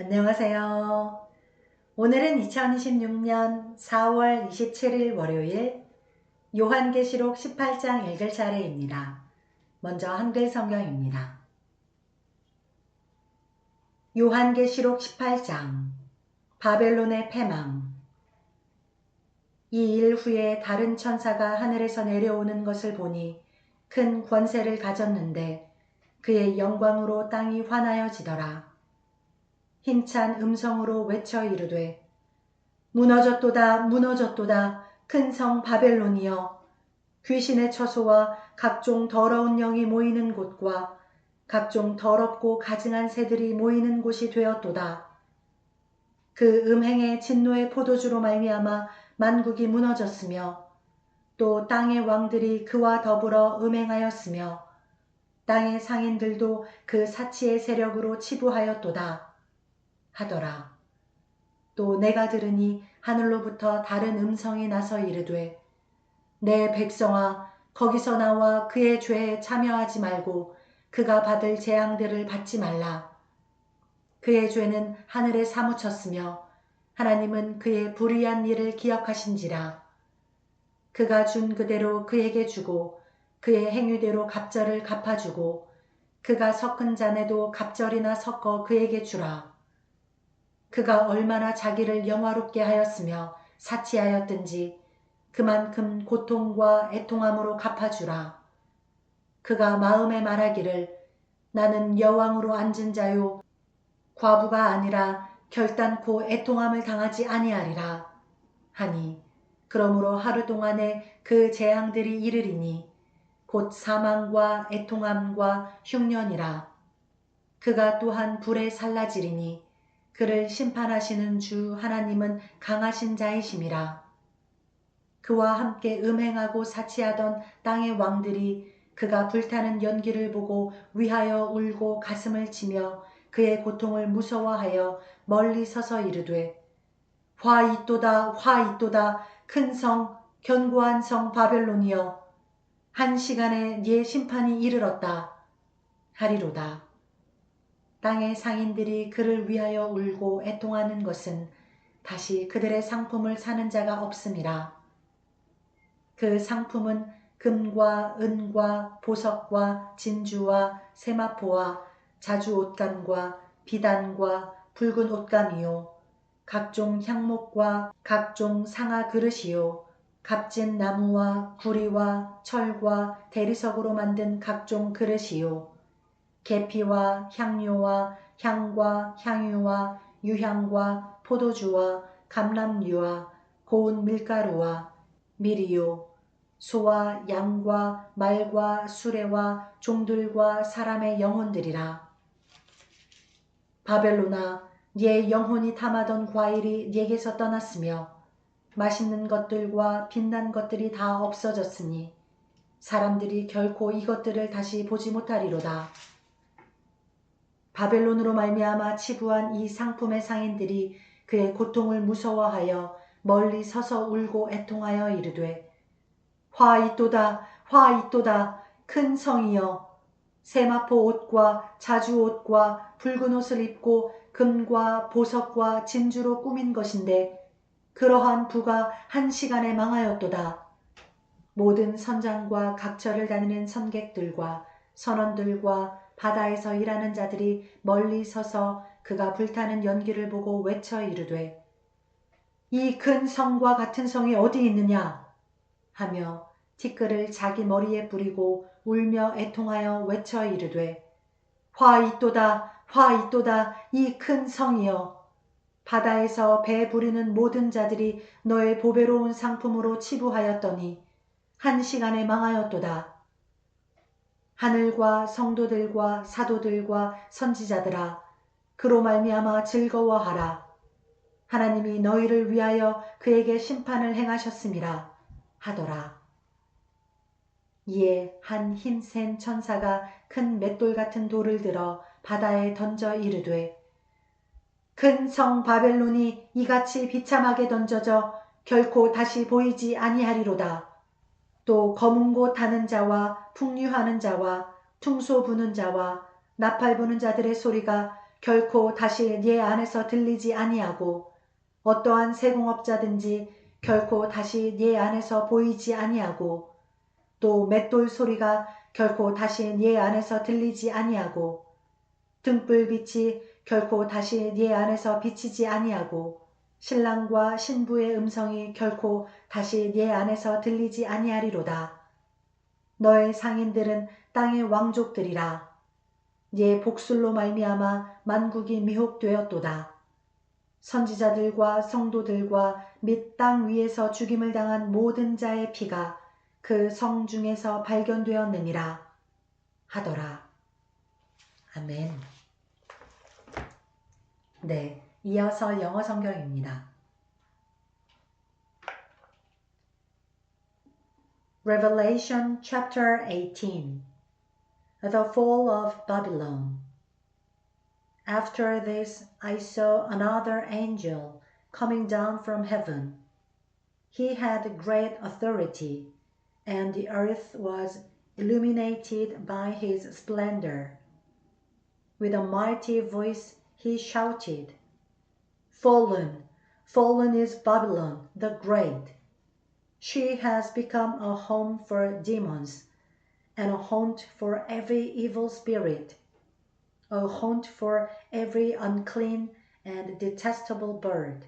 안녕하세요. 오늘은 2026년 4월 27일 월요일 요한계시록 18장 읽을 차례입니다. 먼저 한글 성경입니다. 요한계시록 18장 바벨론의 패망. 이 일 후에 다른 천사가 하늘에서 내려오는 것을 보니 큰 권세를 가졌는데 그의 영광으로 땅이 환하여지더라. 힘찬 음성으로 외쳐 이르되 무너졌도다 무너졌도다 큰 성 바벨론이여, 귀신의 처소와 각종 더러운 영이 모이는 곳과 각종 더럽고 가증한 새들이 모이는 곳이 되었도다. 그 음행의 진노의 포도주로 말미암아 만국이 무너졌으며 또 땅의 왕들이 그와 더불어 음행하였으며 땅의 상인들도 그 사치의 세력으로 치부하였도다 하더라. 또 내가 들으니 하늘로부터 다른 음성이 나서 이르되 내 백성아, 거기서 나와 그의 죄에 참여하지 말고 그가 받을 재앙들을 받지 말라. 그의 죄는 하늘에 사무쳤으며 하나님은 그의 불의한 일을 기억하신지라. 그가 준 그대로 그에게 주고 그의 행위대로 갑절을 갚아주고 그가 섞은 잔에도 갑절이나 섞어 그에게 주라. 그가 얼마나 자기를 영화롭게 하였으며 사치하였든지 그만큼 고통과 애통함으로 갚아주라. 그가 마음에 말하기를 나는 여왕으로 앉은 자요 과부가 아니라 결단코 애통함을 당하지 아니하리라 하니, 그러므로 하루 동안에 그 재앙들이 이르리니 곧 사망과 애통함과 흉년이라. 그가 또한 불에 살라지리니 그를 심판하시는 주 하나님은 강하신 자이심이라. 그와 함께 음행하고 사치하던 땅의 왕들이 그가 불타는 연기를 보고 위하여 울고 가슴을 치며 그의 고통을 무서워하여 멀리 서서 이르되 화 있도다 화 있도다 큰 성 견고한 성 바벨론이여, 한 시간에 네 심판이 이르렀다 하리로다. 땅의 상인들이 그를 위하여 울고 애통하는 것은 다시 그들의 상품을 사는 자가 없음이라. 그 상품은 금과 은과 보석과 진주와 세마포와 자주 옷감과 비단과 붉은 옷감이요, 각종 향목과 각종 상아 그릇이요, 값진 나무와 구리와 철과 대리석으로 만든 각종 그릇이요, 계피와 향료와 향과 향유와 유향과 포도주와 감람류와 고운 밀가루와 밀이요, 소와 양과 말과 수레와 종들과 사람의 영혼들이라. 바벨론아, 네 영혼이 탐하던 과일이 네게서 떠났으며 맛있는 것들과 빛난 것들이 다 없어졌으니 사람들이 결코 이것들을 다시 보지 못하리로다. 바벨론으로 말미암아 치부한 이 상품의 상인들이 그의 고통을 무서워하여 멀리 서서 울고 애통하여 이르되 화 있도다 화 있도다 큰 성이여, 세마포 옷과 자주 옷과 붉은 옷을 입고 금과 보석과 진주로 꾸민 것인데 그러한 부가 한 시간에 망하였도다. 모든 선장과 각처를 다니는 선객들과 선원들과 바다에서 일하는 자들이 멀리 서서 그가 불타는 연기를 보고 외쳐 이르되 이 큰 성과 같은 성이 어디 있느냐 하며 티끌을 자기 머리에 뿌리고 울며 애통하여 외쳐 이르되 화 있도다 화 있도다 이 큰 성이여, 바다에서 배 부리는 모든 자들이 너의 보배로운 상품으로 치부하였더니 한 시간에 망하였도다. 하늘과 성도들과 사도들과 선지자들아, 그로 말미암아 즐거워하라. 하나님이 너희를 위하여 그에게 심판을 행하셨음이라 하더라. 이에 한 힘센 천사가 큰 맷돌 같은 돌을 들어 바다에 던져 이르되 큰 성 바벨론이 이같이 비참하게 던져져 결코 다시 보이지 아니하리로다. 또 검은 곳 타는 자와 풍류하는 자와 퉁소 부는 자와 나팔 부는 자들의 소리가 결코 다시 네 안에서 들리지 아니하고 어떠한 세공업자든지 결코 다시 네 안에서 보이지 아니하고 또 맷돌 소리가 결코 다시 네 안에서 들리지 아니하고 등불빛이 결코 다시 네 안에서 비치지 아니하고 신랑과 신부의 음성이 결코 다시 네 안에서 들리지 아니하리로다. 너의 상인들은 땅의 왕족들이라. 네 복술로 말미암아 만국이 미혹되었도다. 선지자들과 성도들과 및 땅 위에서 죽임을 당한 모든 자의 피가 그 성 중에서 발견되었느니라 하더라. 아멘. 네, 이어서 영어 성경입니다. Revelation chapter 18. The fall of Babylon. After this I saw another angel coming down from heaven. He had great authority, and the earth was illuminated by his splendor. With a mighty voice he shouted, "Fallen, fallen is Babylon the Great. She has become a home for demons, and a haunt for every evil spirit, a haunt for every unclean and detestable bird.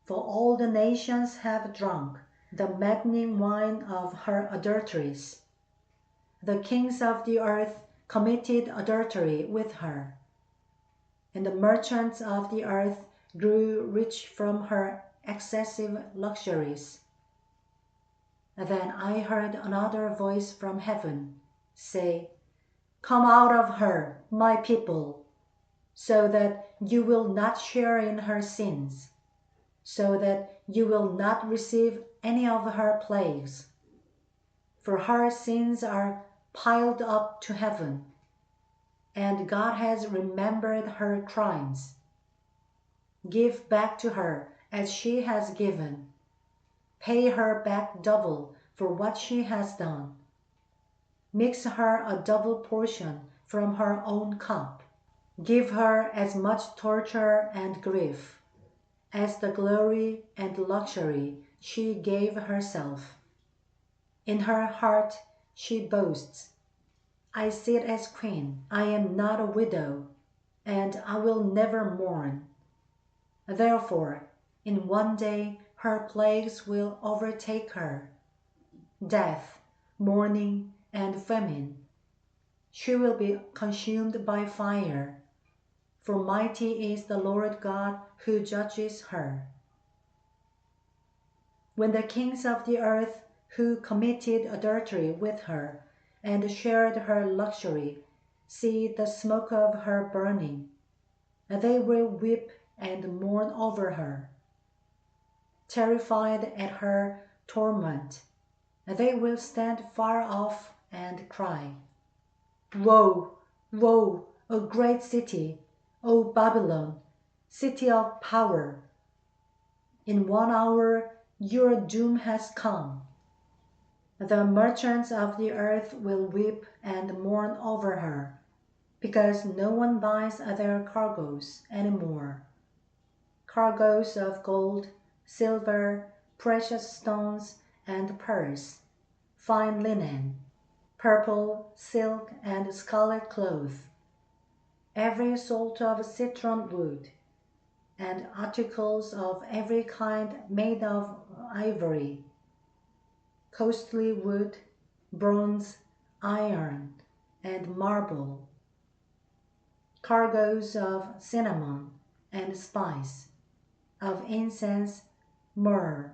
For all the nations have drunk the maddening wine of her adulteries. The kings of the earth committed adultery with her, and the merchants of the earth grew rich from her excessive luxuries." Then I heard another voice from heaven say, "Come out of her, my people, so that you will not share in her sins, so that you will not receive any of her plagues. For her sins are piled up to heaven, and God has remembered her crimes. Give back to her as she has given. Pay her back double for what she has done. Mix her a double portion from her own cup. Give her as much torture and grief as the glory and luxury she gave herself. In her heart she boasts, 'I sit as queen. I am not a widow, and I will never mourn.' Therefore, in one day her plagues will overtake her, death, mourning, and famine. She will be consumed by fire, for mighty is the Lord God who judges her. When the kings of the earth who committed adultery with her and shared her luxury see the smoke of her burning, they will weep and mourn over her. Terrified at her torment, they will stand far off and cry, 'Woe, woe, O great city, O Babylon, city of power! In 1 hour your doom has come.' The merchants of the earth will weep and mourn over her, because no one buys their cargoes anymore. Cargoes of gold, silver, precious stones, and pearls, fine linen, purple, silk, and scarlet cloth, every sort of citron wood, and articles of every kind made of ivory, costly wood, bronze, iron, and marble, cargoes of cinnamon and spice, of incense, myrrh,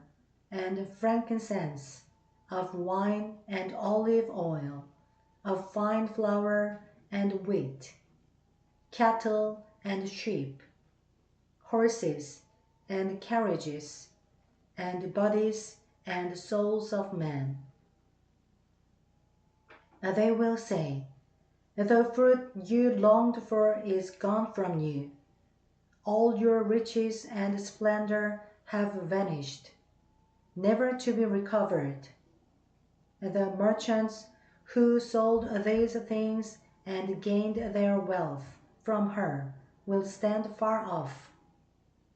and frankincense, of wine and olive oil, of fine flour and wheat, cattle and sheep, horses and carriages, and bodies and souls of men. They will say, 'The fruit you longed for is gone from you. All your riches and splendor have vanished, never to be recovered.' The merchants who sold these things and gained their wealth from her will stand far off,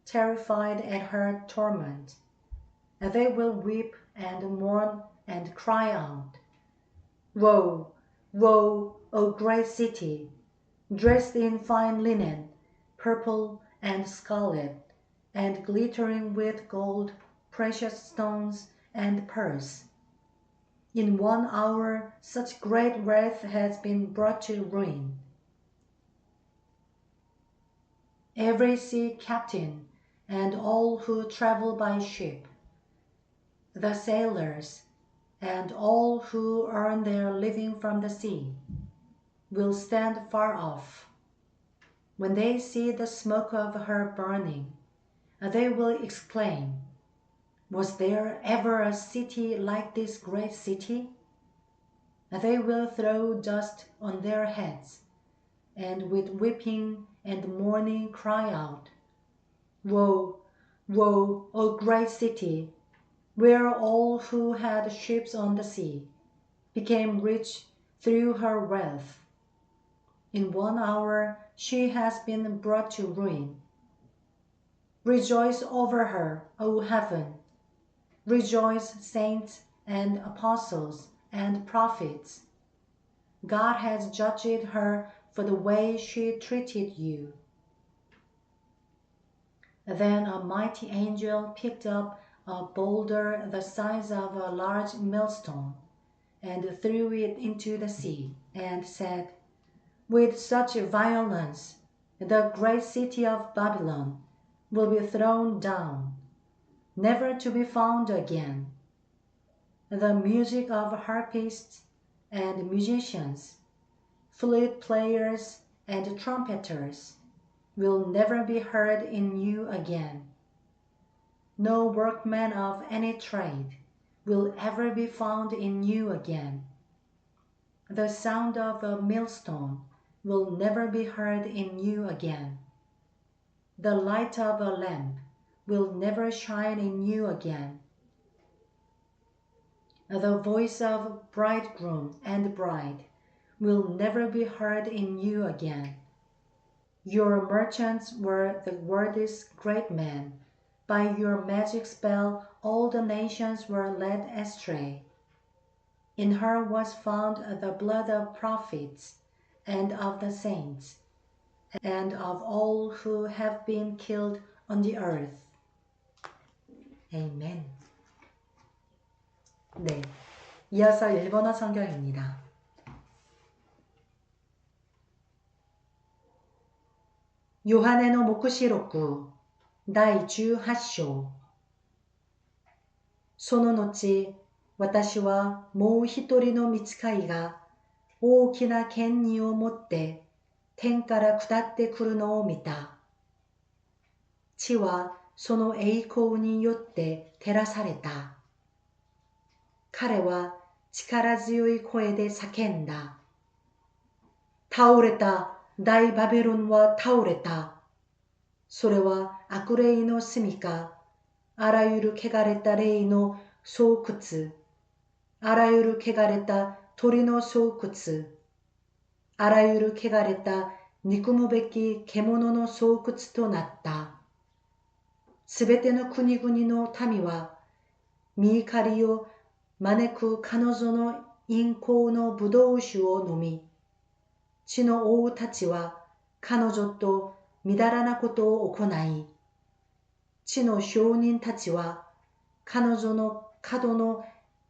terrified at her torment. They will weep and mourn and cry out, Woe, woe, O great city, dressed in fine linen, purple and scarlet, and glittering with gold, precious stones, and pearls. In 1 hour such great wealth has been brought to ruin. Every sea captain and all who travel by ship, the sailors and all who earn their living from the sea, will stand far off. When they see the smoke of her burning, they will exclaim, Was there ever a city like this great city? They will throw dust on their heads, and with weeping and mourning cry out, Woe, woe, O great city, where all who had ships on the sea became rich through her wealth. In 1 hour she has been brought to ruin. Rejoice over her, O heaven. Rejoice, saints and apostles and prophets. God has judged her for the way she treated you. Then a mighty angel picked up a boulder the size of a large millstone and threw it into the sea, and said, With such violence, the great city of Babylon will be thrown down, never to be found again. The music of harpists and musicians, flute players and trumpeters will never be heard in you again. No workman of any trade will ever be found in you again. The sound of a millstone will never be heard in you again. The light of a lamp will never shine in you again. The voice of bridegroom and bride will never be heard in you again. Your merchants were the world's great men. By your magic spell all the nations were led astray. In her was found the blood of prophets and of the saints, and of all who have been killed on the earth. Amen. 네, 이어서 일본어 성경입니다. 요한의の目視録第18章。その後、私はもう一人の御使いが大きな権威を持って天から下ってくるのを見た。地はその栄光によって照らされた。彼は力強い声で叫んだ。倒れた、大バビロンは倒れた。それは悪霊の住処、あらゆる汚れた霊の巣窟、あらゆる汚れた鳥の巣窟、あらゆる汚れた憎むべき獣の巣窟となった。すべての国々の民は、御怒りを招く彼女の陰行の葡萄酒を飲み、地の王たちは彼女とみだらなことを行い、地の商人たちは彼女の過度の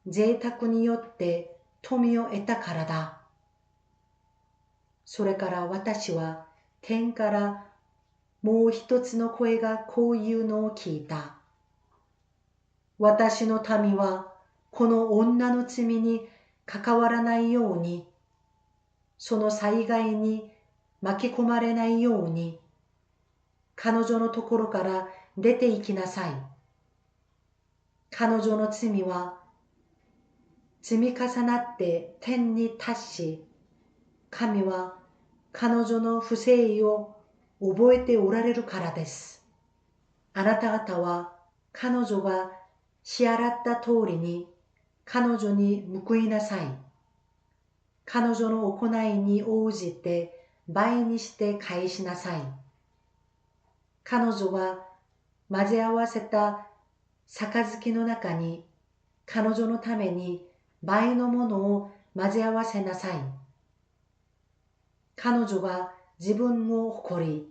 贅沢によって富を得たからだ。それから私は天からもう一つの声がこういうのを聞いた。私の民はこの女の罪に関わらないように、その災害に巻き込まれないように、彼女のところから出て行きなさい。彼女の罪は積み重なって天に達し、神は彼女の不正を覚えておられるからです。あなた方は彼女が支払った通りに彼女に報いなさい。彼女の行いに応じて倍にして返しなさい。彼女は混ぜ合わせた杯の中に彼女のために倍のものを混ぜ合わせなさい。彼女が自分を誇り、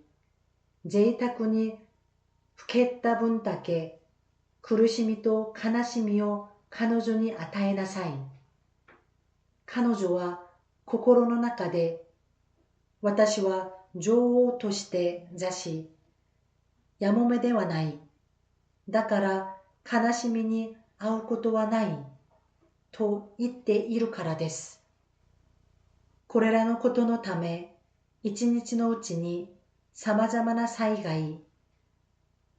贅沢にふけった分だけ苦しみと悲しみを彼女に与えなさい。彼女は心の中で、私は女王として座し、やもめではない。だから悲しみに遭うことはない。と言っているからです。これらのことのため、一日のうちにさまざまな災害、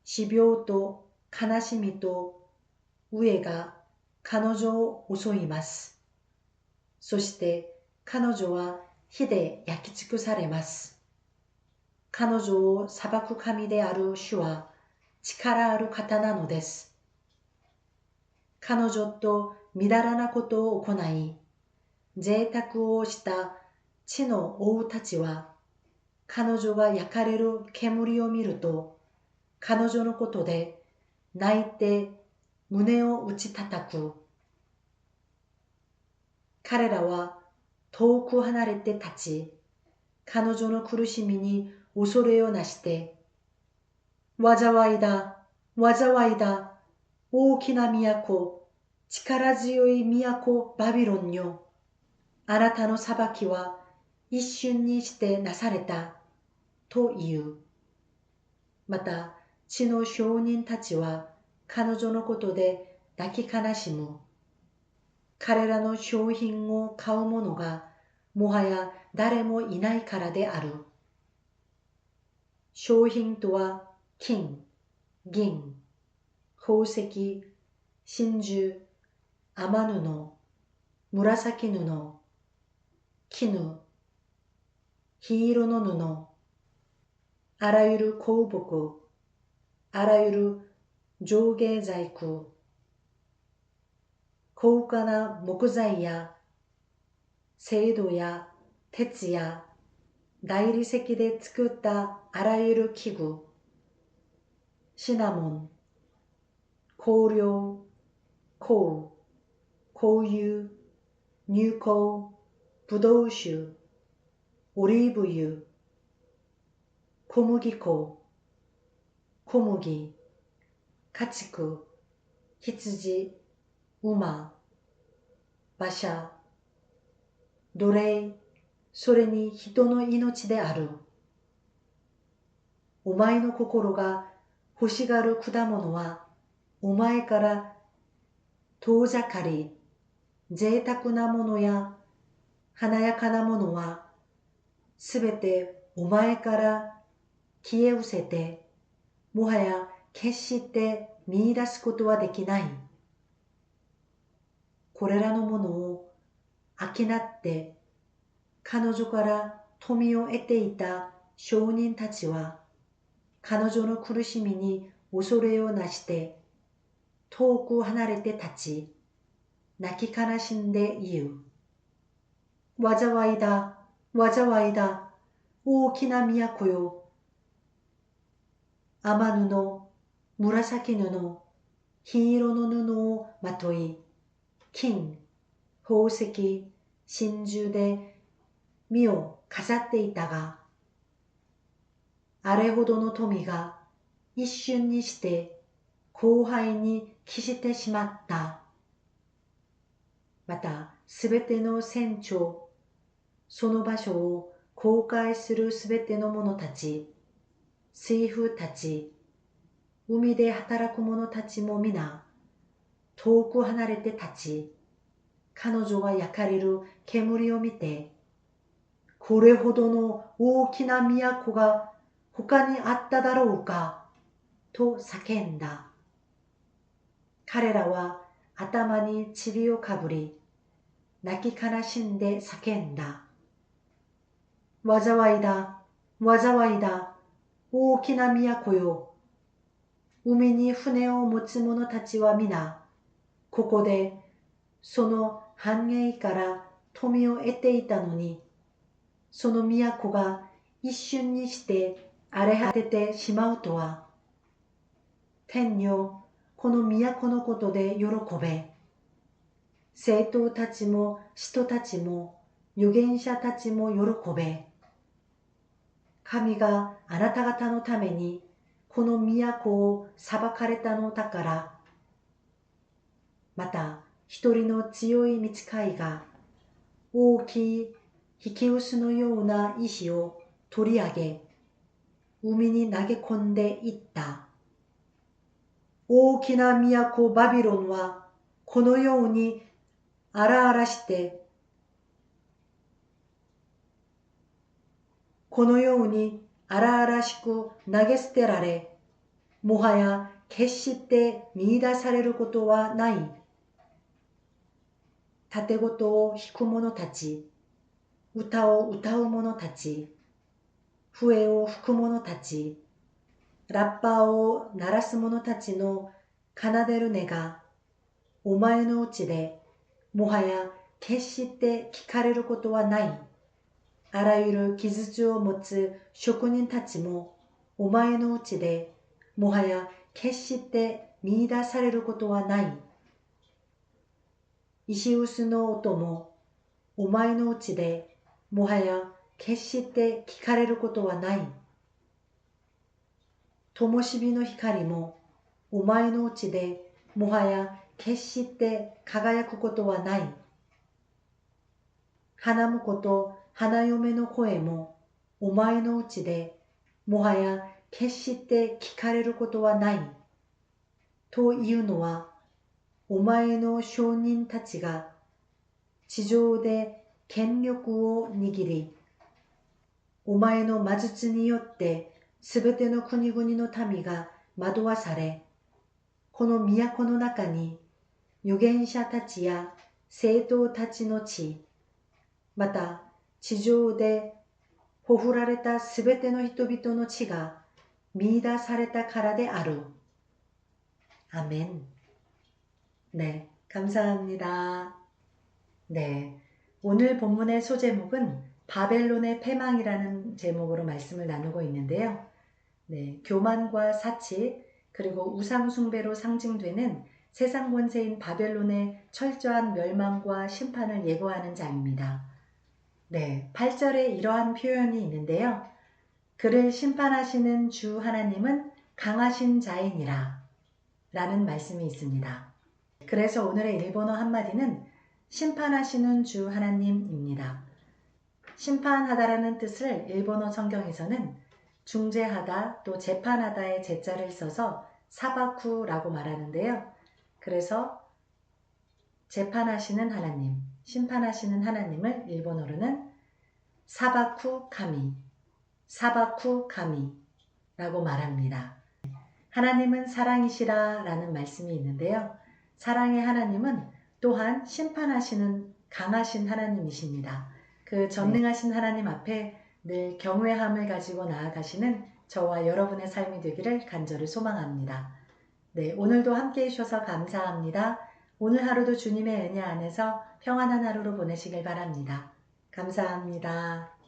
死病と悲しみと飢えが彼女を襲います。そして彼女は火で焼き尽くされます。彼女を裁く神である主は力ある方なのです。彼女とみだらなことを行い、贅沢をした地の王たちは、彼女が焼かれる煙を見ると、彼女のことで泣いて胸を打ち叩く。彼らは遠く離れて立ち、彼女の苦しみに恐れをなして、災いだ、災いだ、大きな都、力強い都バビロンよ。あなたの裁きは一瞬にしてなされた、という。また、地の商人たちは彼女のことで泣き悲しむ。彼らの商品を買う者がもはや誰もいないからである。商品とは金、銀、宝石、真珠、雨布、紫布、絹、黄色の布、あらゆる香木、あらゆる上下細工、高価な木材や青土や鉄や大理石で作ったあらゆる器具、シナモン、香料、香、香油、乳香、ぶどう酒、オリーブ油、小麦粉、小麦、家畜、羊、馬、馬車、奴隷、それに人の命である。お前の心が欲しがる果物は、お前から遠ざかり、贅沢なものや華やかなものは、すべてお前から消え失せて、もはや決して見出すことはできない。これらのものを商って彼女から富を得ていた商人たちは、彼女の苦しみに恐れをなして遠く離れて立ち、泣き悲しんで言う。災いだ、災いだ、大きな都よ。雨布、紫布、黄色の布をまとい、金、宝石、真珠で身を飾っていたが、あれほどの富が一瞬にして荒廃に帰してしまった。また、すべての船長、その場所を航海するすべての者たち、水夫たち、海で働く者たちも皆、遠く離れて立ち、彼女が焼かれる煙を見て、これほどの大きな都が他にあっただろうか、と叫んだ。彼らは頭に塵をかぶり、泣き悲しんで叫んだ。災いだ、災いだ、大きな都よ。海に船を持つ者たちは皆、ここでその繁栄から富を得ていたのに、その都が一瞬にして荒れ果ててしまうとは。天よ、この都のことで喜べ。生徒たちも使徒たちも預言者たちも喜べ。神があなた方のためにこの都を裁かれたのだから。また一人の強い御使いが大きい引き薄のような石を取り上げ、海に投げ込んでいった。大きな都バビロンはこのように荒々してこのように荒々しく投げ捨てられ、もはや決して見出されることはない。盾事を弾く者たち、歌を歌う者たち、笛を吹く者たち、ラッパーを鳴らす者たちの奏でる音が、お前のうちでもはや決して聞かれることはない。あらゆる技術を持つ職人たちもお前のうちでもはや決して見出されることはない。石臼の音もお前のうちでもはや決して聞かれることはない。灯火の光もお前のうちでもはや決して輝くことはない。花婿と花嫁の声もお前のうちでもはや決して聞かれることはない。というのは、お前の証人たちが地上で権力を握り、お前の魔術によってすべての国々の民が惑わされ、この都の中に預言者たちや聖徒たちの地、また地上でほふられたすべての人々の地が見出されたからである。アメン. 네, 감사합니다. 네, 오늘 본문의 소제목은 바벨론의 패망이라는 제목으로 말씀을 나누고 있는데요. 네, 교만과 사치 그리고 우상숭배로 상징되는 세상 권세인 바벨론의 철저한 멸망과 심판을 예고하는 장입니다. 네, 8절에 이러한 표현이 있는데요. 그를 심판하시는 주 하나님은 강하신 자이니라 라는 말씀이 있습니다. 그래서 오늘의 일본어 한마디는 심판하시는 주 하나님입니다. 심판하다라는 뜻을 일본어 성경에서는 중재하다 또 재판하다의 재자를 써서 사바쿠라고 말하는데요. 그래서 재판하시는 하나님, 심판하시는 하나님을 일본어로는 사바쿠 카미, 사바쿠 카미라고 말합니다. 하나님은 사랑이시라 라는 말씀이 있는데요. 사랑의 하나님은 또한 심판하시는 강하신 하나님이십니다. 그 전능하신 하나님 앞에 늘 경외함을 가지고 나아가시는 저와 여러분의 삶이 되기를 간절히 소망합니다. 네, 오늘도 함께 해주셔서 감사합니다. 오늘 하루도 주님의 은혜 안에서 평안한 하루로 보내시길 바랍니다. 감사합니다.